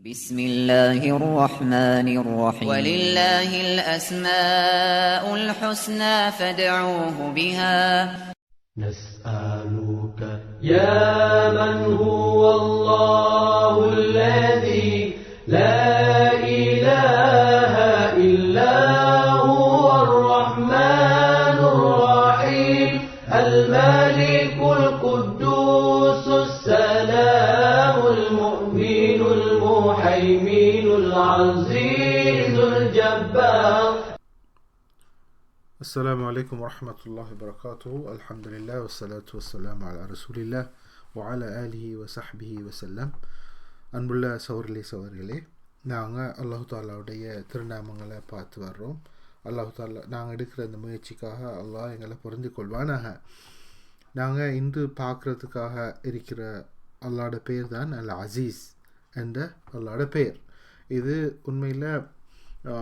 بسم الله الرحمن الرحيم ولله الأسماء الحسنى فادعوه بها نسألك يا من هو الله الذي لا إله إلا هو الرحمن الرحيم الملك القدوس السلام المؤمن المهيمن العزيز الجبار. السلام عليكم ورحمة الله وبركاته. الحمد لله والصلاة والسلام على رسول الله وعلى آله وصحبه وسلم. அன்புள்ள சகோதரர்களே, நாங்கள் அல்லாஹு தாலாவுடைய திருநாமங்களை பார்த்து வர்றோம். அல்லாஹு தாலா நாங்கள் எடுக்கிற அந்த முயற்சிக்காக அல்லாஹ் எங்களை புரிந்து கொள்வானாக. நாங்கள் இன்று பார்க்குறதுக்காக இருக்கிற அல்லாஹோட பேர் தான் அல் அசீஸ் என்ற அல்லாஹோட பெயர். இது உண்மையில்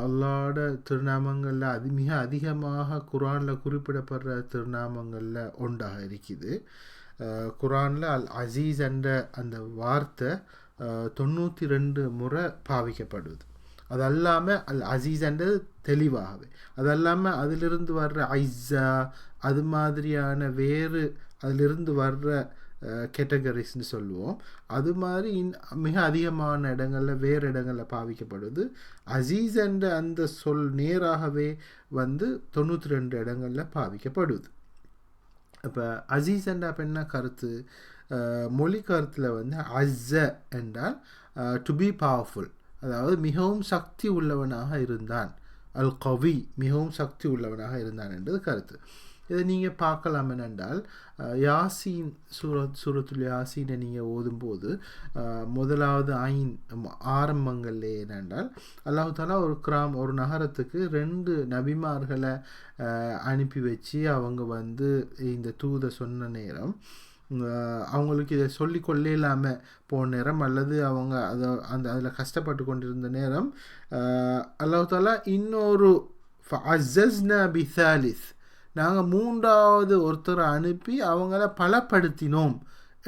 அல்லாஹோட திருநாமங்களில் மிக அதிகமாக குர்ஆனில் குறிப்பிடப்படுற திருநாமங்களில் ஒன்றாக இருக்குது. குர்ஆனில் அல் அசீஸ் என்ற அந்த வார்த்தை 92 முறை பாவிக்கப்படுது. அது அல்லாமல் அல் அசீஸ் என்றது தெளிவாகவே, அது அல்லாமல் அதிலிருந்து வர்ற ஐஸா அது மாதிரியான வேறு அதிலிருந்து வர்ற கேட்டகரிஸ்ன்னு சொல்லுவோம். அது மாதிரி மிக அதிகமான இடங்களில் வேறு இடங்களில் பாவிக்கப்படுது. அசீஸ் என்ற அந்த சொல் நேராகவே 92 இடங்களில் பாவிக்கப்படுது. இப்போ அசீஸ் என்ற என்ன கருத்து? மொழி கருத்தில் அஸ்ஸ என்றால் டு பி பவர்ஃபுல், அதாவது மிகவும் சக்தி உள்ளவனாக இருந்தான். அல் கவி மிகவும் சக்தி உள்ளவனாக இருந்தான் என்றது கருத்து. இதை நீங்கள் பார்க்கலாம். என்னென்றால் யாசீன் சூரத்துல் யாசீனை நீங்கள் ஓதும்போது முதலாவது ஆரம்பங்கள்லே என்னென்றால் அல்லாஹு தாலா ஒரு நகரத்துக்கு 2 நபிமார்களை அனுப்பி வச்சு அவங்க இந்த தூதை சொன்ன நேரம் அவங்களுக்கு இதை சொல்லி கொள்ளையில்லாமல் போன நேரம் அல்லது அவங்க அதில் கஷ்டப்பட்டு கொண்டிருந்த நேரம் அல்லாஹு தாலா இன்னொரு ஃபஅஸ்ஸஸ்னா பிசாலிஸ், நாங்கள் 3வது ஒருத்தரை அனுப்பி அவங்கள பலப்படுத்தினோம்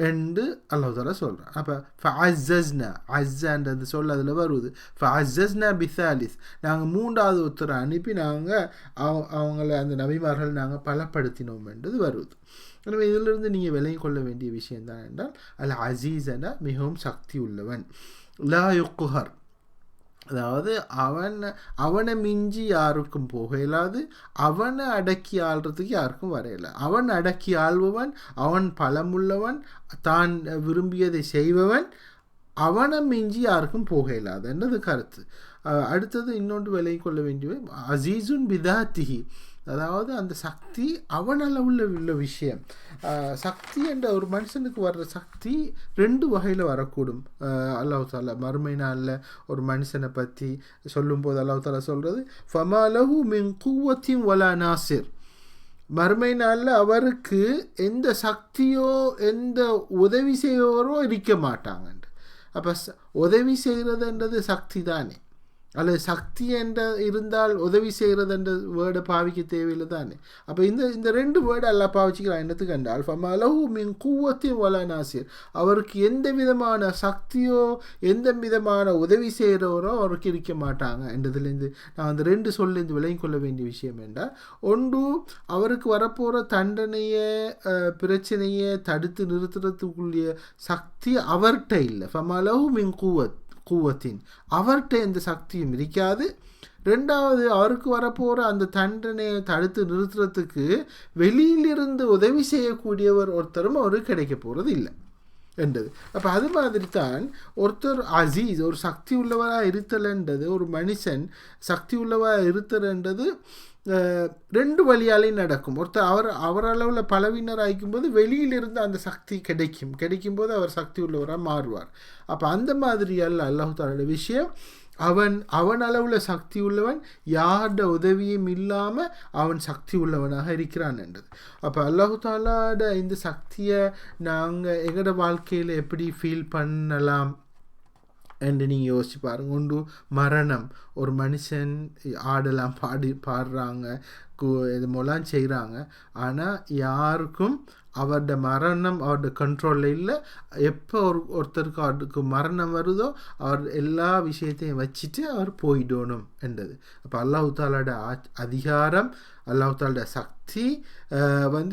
என்று அல்லாஹ் தாலா சொல்கிறேன். அப்போ ஃபஅஸ்ஸஸ்னா அஸ்ஸான்றது சொல் அதில் வருது. ஃபஅஸ்ஸஸ்னா பிசாலிஸ், நாங்கள் 3வது ஒருத்தரை அனுப்பி நாங்கள் அவங்கள அந்த நபிமார்கள் நாங்கள் பலப்படுத்தினோம் என்றது வருது. எனவே இதிலிருந்து நீங்கள் விலகி கொள்ள வேண்டிய விஷயம் தான் என்றால் அல் அசீஸ் என மிகவும் சக்தி உள்ளவன். லா யுக்குஹர், அதாவது அவனை மிஞ்சி யாருக்கும் போக இயலாது, அவனை அடக்கி ஆள்றதுக்கு யாருக்கும் வரையலை. அவன் அடக்கி ஆள்பவன், அவன் பலமுள்ளவன், தான் விரும்பியதை செய்பவன், அவனை மிஞ்சி யாருக்கும் போக இயலாது என்றது கருத்து. அடுத்தது இன்னொன்று விலகி கொள்ள வேண்டியவை அசீசுன் பிதாத்திஹி, அதாவது அந்த சக்தி அவனால் உள்ள விஷயம். சக்தி என்ற ஒரு மனுஷனுக்கு வர்ற சக்தி 2 வகையில் வரக்கூடும். அல்லாஹ் தாலா மறுமை நாளில் ஒரு மனுஷனை பற்றி சொல்லும்போது அல்லாஹ் தாலா சொல்கிறது ஃபமாலஹு மின் குவத்தின் வலா நாசிர், மறுமை நாளில் அவருக்கு எந்த சக்தியோ எந்த உதவி செய்வரோ இருக்க மாட்டாங்க. அப்போ உதவி செய்கிறதுன்றது சக்தி தானே, அல்லது சக்தி என்ற இருந்தால் உதவி செய்கிறது என்ற வேர்டை பாவிக்க தேவையில்லை தானே. அப்போ இந்த 2 வேர்டை எல்லாம் பாவிச்சிக்கிறான். என்னத்துக்கு என்றால் ஃபமலஹு மின் குவத்தின் வலா நாசிர், அவருக்கு எந்த விதமான சக்தியோ எந்த விதமான உதவி செய்கிறவரோ அவருக்கு இருக்க மாட்டாங்க என்றதுலேருந்து நான் அந்த 2 சொல்லேருந்து விலகி கொள்ள வேண்டிய விஷயம் என்றால், ஒன்று அவருக்கு வரப்போகிற தண்டனையை பிரச்சனையை தடுத்து நிறுத்துறதுக்குரிய சக்தி அவர்கிட்ட இல்லை. ஃபமலஹு மின் கூவத்தின், அவர்கிட்ட எந்த சக்தியும் இருக்காது. 2வது அவருக்கு வரப்போகிற அந்த தண்டனையை தடுத்து நிறுத்துறதுக்கு வெளியிலிருந்து உதவி செய்யக்கூடியவர் ஒருத்தரும் அவருக்கு கிடைக்க போகிறது இல்லை என்றது. அப்போ அது மாதிரி தான் ஒருத்தர் அசீஸ், ஒரு சக்தி உள்ளவராக இருத்தல்ன்றது, ஒரு மனுஷன் சக்தி உள்ளவராக இருத்தல்ன்றது 2 வழியாலையும் நடக்கும். ஒருத்தர் அவரளவில் பலவீனர் ஆகிக்கும்போது வெளியிலிருந்து அந்த சக்தி கிடைக்கும்போது அவர் சக்தி உள்ளவராக மாறுவார். அப்போ அந்த மாதிரி அல்லாஹ் தாலோட விஷயம், அவன் அளவில் சக்தி உள்ளவன், யாரோட உதவியும் இல்லாமல் அவன் சக்தி உள்ளவனாக இருக்கிறான் என்றது. அப்போ அல்லாஹ் தாலோட இந்த சக்தியை நாங்கள் எங்களோட வாழ்க்கையில் எப்படி ஃபீல் பண்ணலாம் என்று நீங்கள் யோசிச்சு பாருங்கள். ஒன்று மரணம், ஒரு மனுஷன் பாடுறாங்க இது மூலம் செய்கிறாங்க, ஆனால் யாருக்கும் அவருடைய மரணம் அவருடைய கண்ட்ரோலில் இல்லை. எப்போ ஒருத்தருக்கு அவருக்கு மரணம் வருதோ அவர் எல்லா விஷயத்தையும் வச்சுட்டு அவர் போயிடணும் என்றது. அப்போ அல்லாஹ் தாலாவோட அதிகாரம், அல்லாஹ் தாலாவோட சக்தி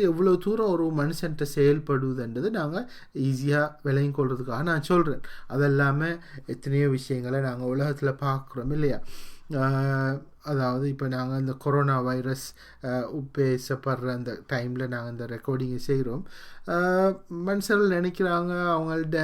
எவ்வளோ தூரம் ஒரு மனுஷன்கிட்ட செயல்படுவதுன்றது நாங்கள் ஈஸியாக விளங்கி கொள்றதுக்காக நான் சொல்கிறேன். அதெல்லாமல் எத்தனையோ விஷயங்களை நாங்கள் உலகத்தில் பார்க்குறோம் இல்லையா. அதாவது இப்போ நாங்கள் இந்த கொரோனா வைரஸ் பேசப்படுற அந்த டைமில் நாங்கள் இந்த ரெக்கார்டிங்கை செய்கிறோம். மனுஷர்கள் நினைக்கிறாங்க அவங்கள்ட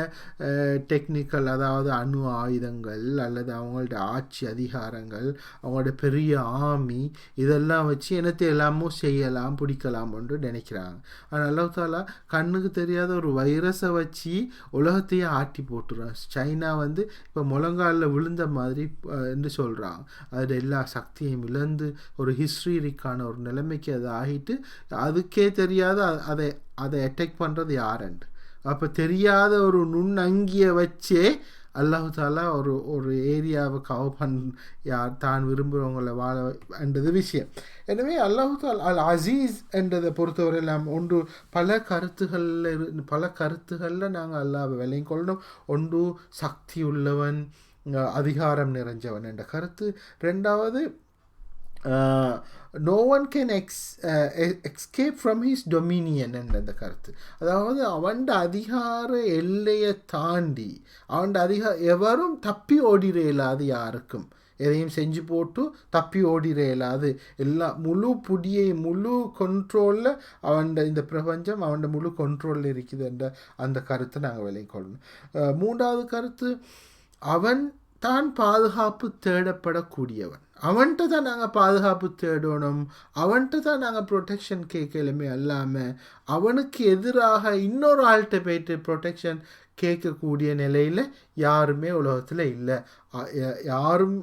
டெக்னிக்கல், அதாவது அணு ஆயுதங்கள் அல்லது அவங்கள்ட ஆட்சி அதிகாரங்கள், அவங்களோட பெரிய ஆர்மி, இதெல்லாம் வச்சு என்னத்தை எல்லாமோ செய்யலாம் பிடிக்கலாம் என்று நினைக்கிறாங்க. ஆனால் அல்லாஹ் தாலா கண்ணுக்கு தெரியாத ஒரு வைரஸை வச்சு உலகத்தையே ஆட்டி போட்டுறான். சைனா இப்போ முழங்காலில் விழுந்த மாதிரி என்று சொல்கிறாங்க. அதில் எல்லா சக்தியும் இழந்து ஒரு ஹிஸ்டரிக்கான ஒரு நிலைமைக்கு அது ஆகிட்டு அதுக்கே தெரியாத அதை அட்டாக் பண்ணுறது யாருண்டு. அப்போ தெரியாத ஒரு நுண்ணங்கியை வச்சே அல்லாஹ் தாலா ஒரு ஏரியாவை கவர் யார் தான் விரும்புகிறவங்களை வாழன்றது விஷயம். எனவே அல்லாஹ் தாலா அல் அசீஸ் என்றதை பொறுத்தவரை நாம் ஒன்று பல கருத்துகளில் நாங்கள் அல்லாஹ்வை விளங்கிக் கொள்ளணும். ஒன்று சக்தி உள்ளவன், அதிகாரம் நிறைஞ்சவன் என்ற கருத்து. ரெண்டாவது no one can escape from his dominion என்ற அந்த கருத்து. அதாவது அவன் அதிகார எல்லையை தாண்டி அவன் எவரும் தப்பி ஓடிற இயலாது, யாருக்கும் எதையும் செஞ்சு போட்டு தப்பி ஓடிற இயலாது. எல்லாம் முழு புடியை முழு கண்ட்ரோலில் இந்த பிரபஞ்சம் அவன் முழு கண்ட்ரோலில் இருக்குது என்ற அந்த கருத்தை நாங்கள் விளங்கிக் கொள்ளணும். மூன்றாவது கருத்து, அவன் தான் பாதுகாப்பு தேடப்படக்கூடியவன். அவன்கிட்ட தான் நாங்கள் பாதுகாப்பு தேடணும், அவன்கிட்ட தான் நாங்கள் ப்ரொடெக்ஷன் கேட்கலுமே அல்லாமல் அவனுக்கு எதிராக இன்னொரு ஆள்கிட்ட போயிட்டு ப்ரொடெக்ஷன் கேட்கக்கூடிய நிலையில் யாருமே உலகத்தில் இல்லை. யாரும்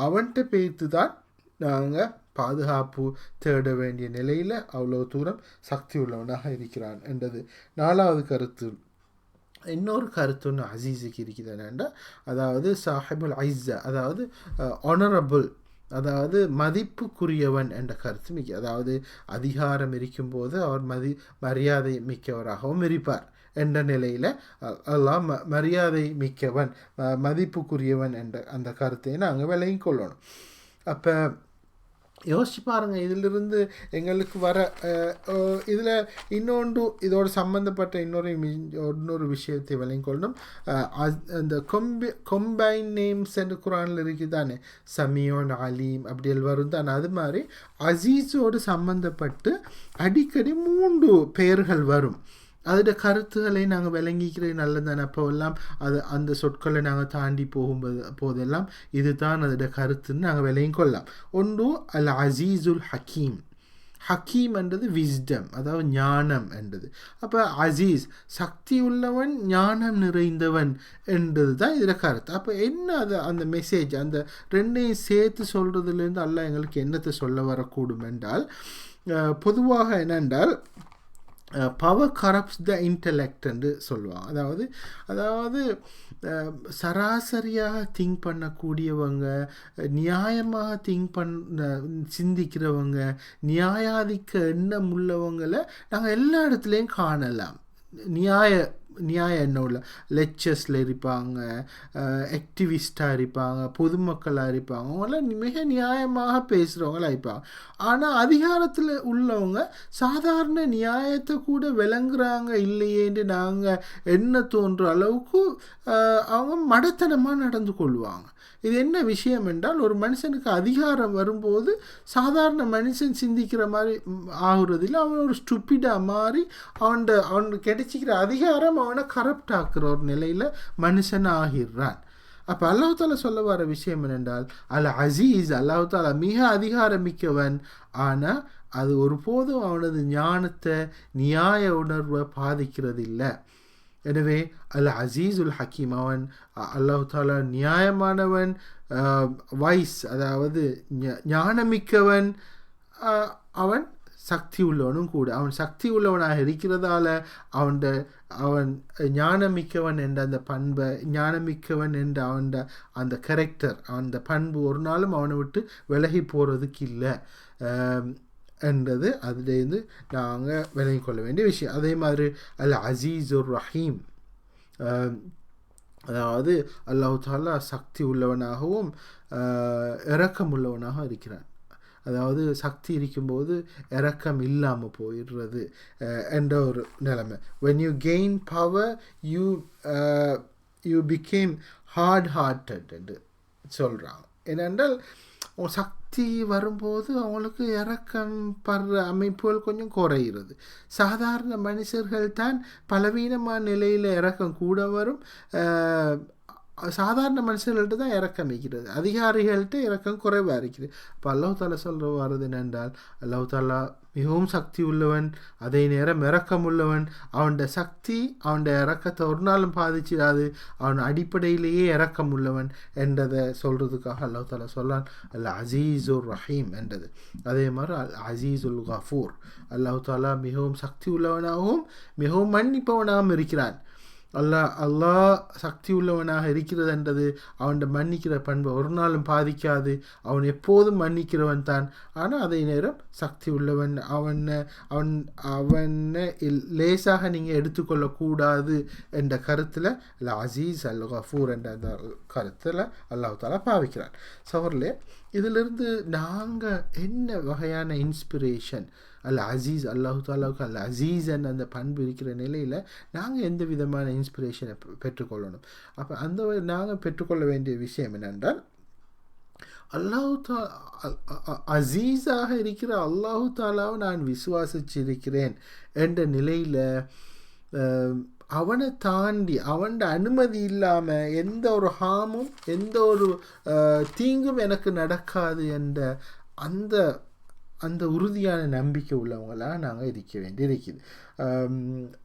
அவன்கிட்ட போய்த்து தான் நாங்கள் பாதுகாப்பு தேட வேண்டிய நிலையில் அவ்வளோ தூரம் சக்தி உள்ளவனாக இருக்கிறான் என்றது நாலாவது கருத்து. இன்னொரு கருத்து ஒன்று அசீஸுக்கு இருக்குது என்னென்னா, அதாவது சாஹிபுல் ஐஸா, அதாவது ஆனரபிள், அதாவது மதிப்புக்குரியவன் என்ற கருத்து மிக்க. அதாவது அதிகாரம் இருக்கும்போது அவர் மரியாதை மிக்கவராகவும் இருப்பார் என்ற நிலையில் அல்லாஹ் மரியாதை மிக்கவன், மதிப்புக்குரியவன் என்ற அந்த கருத்தை நாங்கள் விளங்கிக் கொள்ளணும். அப்போ யோசிச்சு பாருங்கள், இதிலிருந்து எங்களுக்கு வர இதில் இன்னொன்று இதோடு சம்மந்தப்பட்ட இன்னொரு விஷயத்தை விளங்கிக் கொள்ளணும். அந்த கொம்பைன் நேம்ஸ் என்று குரானில் இருக்குது தானே, சமியோன், அலீம் அப்படி வரும் தானே. அது மாதிரி அசீஸோடு சம்மந்தப்பட்டு அடிக்கடி 3 பெயர்கள் வரும். அதோட கருத்துக்களை நாங்கள் விளங்கிக்கிறது நல்லதானே. அப்போல்லாம் அந்த சொற்களை நாங்கள் தாண்டி போதெல்லாம் இதுதான் அதோட கருத்துன்னு நாங்கள் விளங்கிக் கொள்ளலாம். ஒன்று அல் அசீஸுல் ஹக்கீம். ஹக்கீம் என்றது விஸ்டம், அதாவது ஞானம் என்றது. அப்போ அசீஸ் சக்தி உள்ளவன், ஞானம் நிறைந்தவன் என்றது தான் இதில் கருத்து. அப்போ என்ன அந்த மெசேஜ், அந்த ரெண்டையும் சேர்த்து சொல்கிறதுலேருந்து அல்லாஹ் எங்களுக்கு என்னத்தை சொல்ல வரக்கூடும் என்றால், பொதுவாக என்னென்றால் பவர் கரப்ட்ஸ் த இன்டலெக்ட் என்று சொல்லுவாங்க. அதாவது சராசரியாக திங்க் பண்ணக்கூடியவங்க, நியாயமாக சிந்திக்கிறவங்க, நியாயாதிக்க எண்ணம் உள்ளவங்களை நாங்கள் எல்லா இடத்துலையும் காணலாம். நியாய எண்ணம் உள்ள லெக்சர்ஸில் இருப்பாங்க, ஆக்டிவிஸ்டாக இருப்பாங்க, பொதுமக்களாக இருப்பாங்க, அவங்களாம் மிக நியாயமாக பேசுகிறவங்களாக இருப்பாங்க. ஆனால் அதிகாரத்தில் உள்ளவங்க சாதாரண நியாயத்தை கூட விளங்குறாங்க இல்லையேன்னு நாங்கள் என்ன தோன்ற அளவுக்கு அவங்க மடத்தனமாக நடந்து கொள்வாங்க. இது என்ன விஷயம் என்றால், ஒரு மனுஷனுக்கு அதிகாரம் வரும்போது சாதாரண மனுஷன் சிந்திக்கிற மாதிரி ஆகுறதில்லை. அவன் ஒரு ஸ்டூப்பிடாக மாறி அவனுக்கு கிடைச்சிக்கிற அதிகாரம் அவனை கரப்ட் ஆக்குற ஒரு நிலையில் மனுஷன் ஆகிடுறான். அப்போ அல்லாஹ் தாலா சொல்ல வர விஷயம் என்னென்றால், அல் அசீஸ், அல்லாஹ் தாலா மிக அதிகாரமிக்கவன். ஆனால் அது ஒருபோதும் அவனது ஞானத்தை, நியாய உணர்வை பாதிக்கிறது இல்லை. எனவே அல் அசீஸுல் ஹக்கீம், அவன் அல்லாஹ் தாலா நியாயமானவன், வைஸ், அதாவது ஞானமிக்கவன், அவன் சக்தி உள்ளவனும் கூட. அவன் சக்தி உள்ளவனாக இருக்கிறதால அவன் ஞானமிக்கவன் என்ற அந்த பண்பை, ஞானமிக்கவன் என்ற அந்த கேரக்டர், அந்த பண்பு ஒரு நாளும் அவனை விட்டு விலகி போகிறதுக்கு இல்லை. என்றது அதுலேருந்து நாங்கள் விளங்கி கொள்ள வேண்டிய விஷயம். அதே மாதிரி அல் அசீஸுர் ரஹீம், அதாவது அல்லாஹ் தாலா சக்தி உள்ளவனாகவும் இரக்கம் உள்ளவனாக இருக்கிறான். அதாவது சக்தி இருக்கும்போது இரக்கம் இல்லாமல் போயிடுறது என்ற ஒரு நிலைமை. when you gain power you became hard hearted என்று சொல்கிறாங்க. ஏனென்றால் சக்தி வரும்போது அவங்களுக்கு இறக்கம் படுற அமைப்புகள் கொஞ்சம் குறைகிறது. சாதாரண மனுஷர்கள் தான் பலவீனமான நிலையில் இறக்கம் கூட வரும். சாதாரண மனுஷர்கள்ட்ட தான் இறக்கம் வைக்கிறது, அதிகாரிகள்கிட்ட இறக்கம் குறைவாக இருக்குது. இப்போ அல்லாஹ் தாலா சொல்கிற வர்றது என்னென்றால் அல்லாஹ் தாலா மிகவும் சக்தி உள்ளவன், அதே நேரம் இறக்கம் உள்ளவன். அவனோட சக்தி அவனோட இறக்கத்தை ஒரு நாளும் பாதிச்சிடாது, அவன் அடிப்படையிலேயே இறக்கம் உள்ளவன் என்றதை சொல்கிறதுக்காக அல்லாஹ் தாலா சொல்லான் அல் அசீஸுர் ரஹீம் என்றது. அதே மாதிரி அல் அசீஸுல் கஃபூர், அல்லாஹ் தாலா மிகவும் சக்தி உள்ளவனாகவும் மிகவும் மன்னிப்பவனாகவும் இருக்கிறான். அல்லாஹ் சக்தி உள்ளவனாக இருக்கிறது என்றது அவன் மன்னிக்கிற பண்பை ஒரு நாளும் பாதிக்காது. அவன் எப்போதும் மன்னிக்கிறவன் தான். ஆனால் அதே நேரம் சக்தி உள்ளவன், அவனை லேசாக நீங்கள் எடுத்துக்கொள்ளக்கூடாது என்ற கருத்தில் அல் அசீஸ் அல் கஃபூர் என்ற அந்த கருத்தில் அல்லாஹ் தாலா பாவிக்கிறான். சவர்லே இதிலிருந்து நாங்கள் என்ன வகையான இன்ஸ்பிரேஷன், அல் அசீஸ் அல்லாஹு தாலாவுக்கு அல் அசீஸன் அந்த பண்பு இருக்கிற நிலையில் நாங்கள் எந்த விதமான இன்ஸ்பிரேஷனை பெற்றுக்கொள்ளணும்? அப்போ அந்த நாங்கள் பெற்றுக்கொள்ள வேண்டிய விஷயம் என்னென்றால் அசீஸாக இருக்கிற அல்லாஹு தாலாவை நான் விசுவாசிச்சிருக்கிறேன் என்ற நிலையில் அவனை தாண்டி அவன் அனுமதி இல்லாமல் எந்த ஒரு ஹாமும் எந்த ஒரு தீங்கும் எனக்கு நடக்காது என்ற அந்த உறுதியான நம்பிக்கை உள்ளவங்களாக நாங்கள் இருக்க வேண்டி இருக்குது.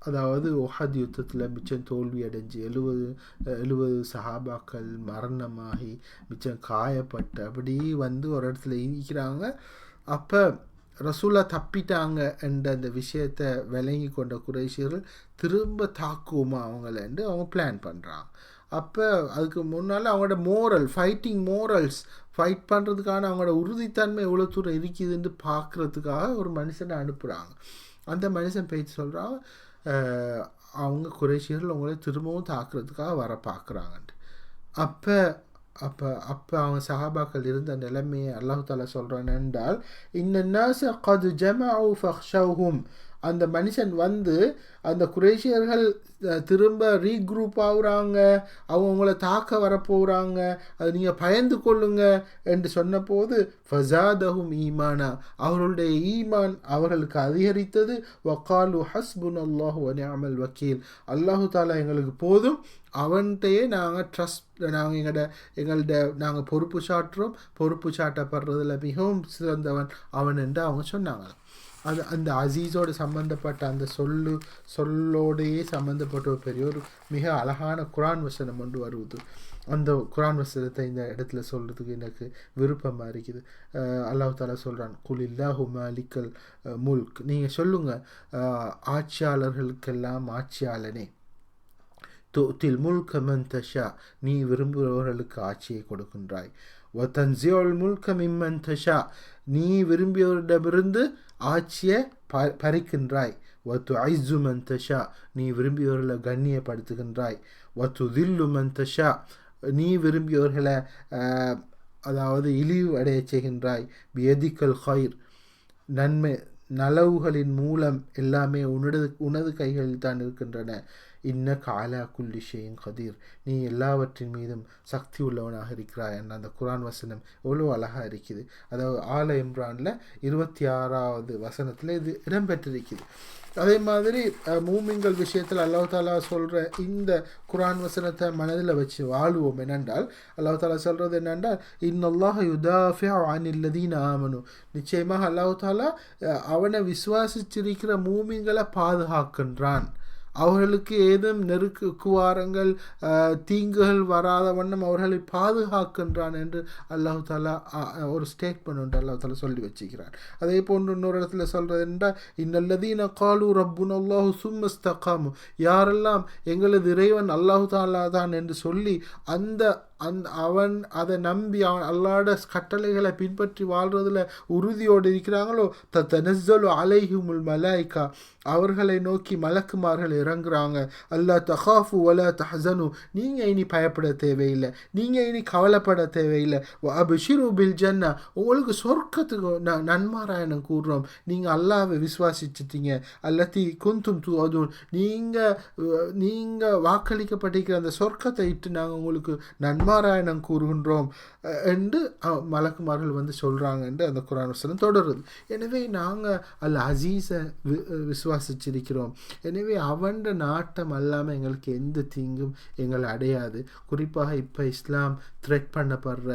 அதாவது உஹத் யுத்தத்தில் மிச்சம் தோல்வி அடைஞ்சு 70 சஹாபாக்கள் மரணமாகி மிச்சம் காயப்பட்டு அப்படி ஒரு இடத்துல இருக்கிறாங்க. அப்போ ரசூலா தப்பிட்டாங்க என்ற அந்த விஷயத்தை விளங்கி கொண்ட குறைஷியர்கள் திரும்ப தாக்குவோமா அவங்களேண்டு அவங்க பிளான் பண்ணுறாங்க. அப்போ அதுக்கு முன்னால் அவங்களோட ஃபைட் பண்ணுறதுக்கான அவங்களோட உறுதித்தன்மை எவ்வளோ தூரம் இருக்குதுன்னு பார்க்குறதுக்காக ஒரு மனுஷனை அனுப்புகிறாங்க. அந்த மனுஷன் பேச்சு சொல்கிறாங்க, அவங்க குறைஷியர்கள் அவங்கள திரும்பவும் தாக்குறதுக்காக வர பார்க்குறாங்கன்ட்டு. அப்போ அவங்க சஹாபாக்கள் இருந்த நிலைமையை அல்லாஹ் தாலா சொல்கிறான் என்றால் இன்னன்னாஸ கத் ஜமஉ ஃபக்ஷௌஹும், அந்த மனுஷன் அந்த குறைஷியர்கள் திரும்ப ரீக்ரூப் ஆகுறாங்க, அவங்கள தாக்க வரப்போகிறாங்க, அது நீங்கள் பயந்து கொள்ளுங்க என்று சொன்னபோது ஃபஸாதஹும் ஈமானா, அவர்களுடைய ஈமான் அவர்களுக்கு அதிகரித்தது. வகாலு ஹஸ்புன் அல்லாஹு வ நிஅமல் வக்கீல், அல்லாஹு தாலா எங்களுக்கு போதும், அவன்கிட்டையே நாங்கள் பொறுப்பு சாட்டுறோம், பொறுப்பு சாட்டப்படுறதுல மிகவும் சிறந்தவன் அவன் என்று அவங்க சொன்னாங்க. அந்த அசீஸோடு சம்மந்தப்பட்ட அந்த சொல்லோடையே சம்மந்தப்பட்ட ஒரு பெரிய ஒரு மிக அழகான குரான் வசனம் ஒன்று வருவது. அந்த குரான் வசனத்தை இந்த இடத்துல சொல்கிறதுக்கு எனக்கு விருப்பமாக இருக்குது. அல்லாஹ் தாலா சொல்கிறான், குலில்லாஹு மாலிக்கல் முல்க், நீங்கள் சொல்லுங்கள் ஆட்சியாளர்களுக்கெல்லாம் ஆட்சியாளனே, துத்தில் முல்க மன் தஷா, நீ விரும்புபவர்களுக்கு ஆட்சியை கொடுக்கின்றாய். வதன்சியுல் முல்க மிம்மன் தஷா, நீ விரும்பியவரிடமிருந்து ஆட்சியை பறிக்கின்றாய். வதுஇஸ்ஸு மன் தஷா, நீ விரும்பியவர்களை கண்ணியப்படுத்துகின்றாய். வதுதில்லு மன் தஷா, நீ விரும்பியவர்களை அதாவது இழிவு அடைய செய்கின்றாய். பியதிக்கல் ஹைர், நன்மை நலவுகளின் மூலம் எல்லாமே உனது கைகளில் தான் இருக்கின்றன. இன்னக அலா குல்லி ஷைஇன் கதீர், நீ எல்லாவற்றின் மீதும் சக்தி உள்ளவனாக இருக்கிறாய் என்ற அந்த குரான் வசனம் எவ்வளோ அழகாக இருக்குது. அதாவது ஆல இம்ரானில் 26வது வசனத்தில் இது இடம்பெற்றிருக்குது. அதே மாதிரி மூமின்கள் விஷயத்தில் அல்லாஹ் தாலா சொல்கிற இந்த குரான் வசனத்தை மனதில் வச்சு வாழுவோம். என்னென்றால் அல்லாஹ் தாலா சொல்கிறது என்னென்றால் இன்னல்லாஹ யுதாஃபிஉ அனில்லதீன ஆமனு, நிச்சயமாக அல்லாஹ் தாலா அவனை விசுவாசிச்சிருக்கிற மூமின்களை பாதுகாக்கின்றான், அவர்களுக்கு ஏதும் குவாரங்கள் தீங்குகள் வராத வண்ணம் அவர்களை பாதுகாக்கின்றான் என்று அல்லாஹ் தாலா ஒரு ஸ்டேட்மெண்ட் ஒன்று அல்லாஹ் தாலா சொல்லி வச்சுக்கிறான். அதே போன்று இன்னொரு இடத்துல சொல்கிறது என்றால் இன்னல்லதீன காலு ரப்புன் அல்லாஹு சும்ம இஸ்தகாமு, யாரெல்லாம் எங்களது இறைவன் அல்லாஹு தாலா தான் என்று சொல்லி அவன் அதை நம்பி அவன் அல்லாஹ்வுடைய கட்டளைகளை பின்பற்றி வாழ்றதுல உறுதியோடு இருக்கிறாங்களோ தனஸ்ஸலு அலைஹிமுல் மலாயிகா, அவர்களை நோக்கி மலக்குமார்கள் இறங்குறாங்க. அல்லா தஹாஃபு வலா தஹ்சனு, நீங்கள் இனி பயப்பட தேவையில்லை, நீங்கள் இனி கவலைப்பட தேவையில்லை. அப்ஷிரு பில் ஜன்னா, உங்களுக்கு சொர்க்கத்துக்கு நன்மாராயணம் கூறுறோம். நீங்கள் அல்லாஹ்வை விசுவாசிச்சிட்டீங்க. அல்லத்தி குந்தும் துஅதுன், நீங்கள் வாக்களிக்கப்பட்டிருக்கிற அந்த சொர்க்கத்தை இட்டு நாங்கள் உங்களுக்கு நன்மாராயணம் கூறுகின்றோம் என்று மலக்குமார்கள் வந்து சொல்கிறாங்க என்று அந்த குர்ஆன் வசனம் தொடருது. எனவே நாங்கள் அல் அசீஸை விசுவாசிச்சிருக்கிறோம். எனவே அவன் நாட்டம் அல்லாமல் எங்களுக்கு எந்த தீங்கும் எங்களை அடையாது. குறிப்பாக இப்போ இஸ்லாம் த்ரெட் பண்ணப்படுற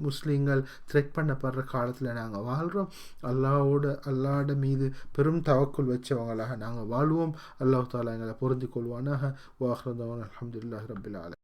முஸ்லீம்கள் த்ரெட் பண்ணப்படுற காலத்தில் நாங்கள் வாழ்கிறோம். அல்லாஹ்வோட மீது பெரும் தவக்குள் வச்சவங்களாக நாங்கள் வாழ்வோம். அல்லாஹ் தஆலா எங்களை பொருந்திக் கொள்வானாக. வாஹிரு தஅவானா அல்ஹம்துலில்லாஹி ரப்பில் ஆலமீன்.